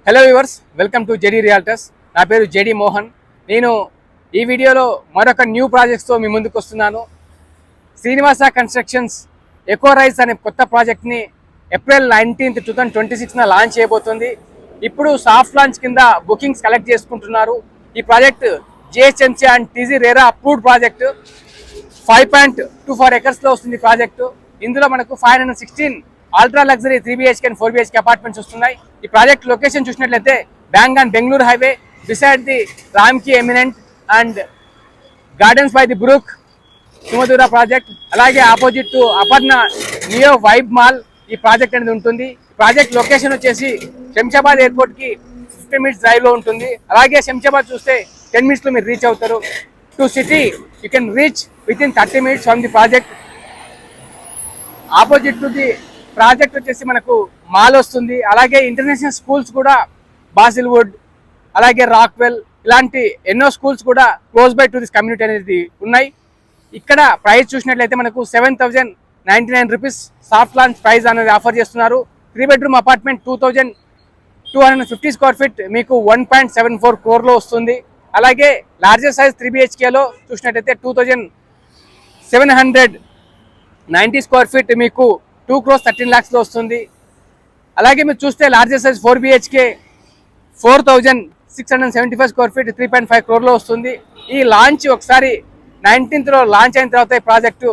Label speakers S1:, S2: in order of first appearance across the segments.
S1: Hello viewers, welcome to JD realtors. నా పేరు JD Mohan. నేను ఈ వీడియోలో మరొక న్యూ ప్రాజెక్ట్స్తో మీ ముందుకు వస్తున్నాను. శ్రీనివాస కన్స్ట్రక్షన్స్ ఎకో రైజ్ అనే కొత్త ప్రాజెక్ట్ని ఏప్రిల్ 19, 2026 లాంచ్ చేయబోతుంది. ఇప్పుడు సాఫ్ట్ లాంచ్ కింద బుకింగ్స్ కలెక్ట్ చేసుకుంటున్నారు. ఈ project GHMC and TG RERA approved project. 5.24 ఎకర్స్లో వస్తుంది ప్రాజెక్టు. ఇందులో మనకు 516 ultra luxury 3BHK and 4BHK apartments వస్తున్నాయి. ఈ ప్రాజెక్ట్ లొకేషన్ చూసినట్లయితే Bengaluru highway beside the Ramky eminent and gardens by the brook Sumadhura project. అలాగే opposite to Aparna neo vibe mall ఈ project అనేది ఉంటుంది. ప్రాజెక్ట్ లొకేషన్ వచ్చేసి శంషాబాద్ ఎయిర్పోర్ట్ కి 15 minutes డ్రైవ్ లో ఉంటుంది. అలాగే శంషాబాద్ చూస్తే 10 minutes లో మీరు రీచ్ అవుతారు. To city you can reach with in 30 minutes from the project. Opposite to the project వచ్చేసి మనకు మాల్ వస్తుంది. అలాగే ఇంటర్నేషనల్ స్కూల్స్ కూడా బాసిల్వుడ్, అలాగే రాక్వెల్ ఇలాంటి ఎన్నో స్కూల్స్ కూడా close by to this community అనేది ఉన్నాయి. ఇక్కడ ప్రైస్ చూసినట్లయితే మనకు 7,099 రూపీస్ సాఫ్ట్ లాంచ్ ప్రైస్ అనేది ఆఫర్ చేస్తున్నారు. 3 bedroom అపార్ట్మెంట్ 2,250 square feet మీకు 1.74 crore వస్తుంది. అలాగే లార్జెస్ట్ సైజ్ 3BHKలో చూసినట్లయితే 2,790 square feet మీకు 2.13 lakhs వస్తుంది. అలాగే మీరు చూస్తే largest size 4BHK 4,675 square feet 3.5 crore వస్తుంది. ఈ లాంచ్ ఒకసారి 19th లాంచ్ అయిన తర్వాత ఈ ప్రాజెక్టు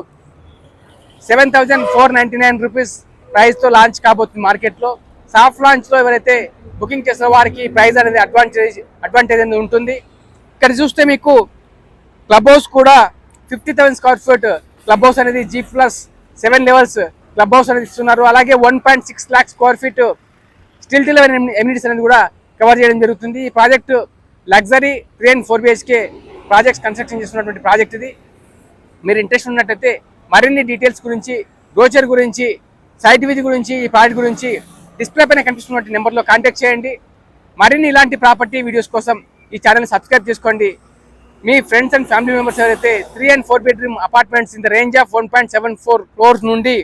S1: 7,499 రూపీస్ ప్రైస్తో లాంచ్ కాబోతుంది మార్కెట్లో. సాఫ్ట్ లాంచ్లో ఎవరైతే బుకింగ్ చేసిన వారికి ప్రైస్ అనేది అడ్వాంటేజ్ అనేది ఉంటుంది. ఇక్కడ చూస్తే మీకు క్లబ్ హౌస్ కూడా 50,000 square feet క్లబ్ హౌస్ అనేది G+7 levels క్లబ్ హౌస్ అనేది ఇస్తున్నారు. అలాగే 1.6 lakh square feet still delivery amenities అనేది కూడా కవర్ చేయడం జరుగుతుంది. ఈ project luxury 3 and 4BHK projects construction చేస్తున్నటువంటి ప్రాజెక్ట్ ఇది. మీరు ఇంట్రెస్ట్ ఉన్నట్టయితే మరిన్ని డీటెయిల్స్ గురించి, బ్రోచర్ గురించి, సైట్ విజిట్ గురించి, ఈ ప్రాజెక్ట్ గురించి డిస్ప్లే పైన కనిపిస్తున్నటువంటి నెంబర్లో కాంటాక్ట్ చేయండి. మరిన్ని ఇలాంటి ప్రాపర్టీ వీడియోస్ కోసం ఈ ఛానల్ని సబ్స్క్రైబ్ చేసుకోండి. మీ ఫ్రెండ్స్ అండ్ ఫ్యామిలీ మెంబర్స్ ఎవరైతే 3 and 4 bedroom apartments in the range of 1.74 crores నుండి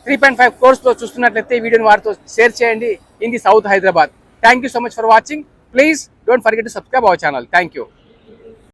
S1: 3.5 crores చూస్తున్నట్లయితే ఈ వీడియోని వారితో షేర్ చేయండి in the south Hyderabad. Thank you so much for watching. Please don't forget to subscribe our channel. Thank you.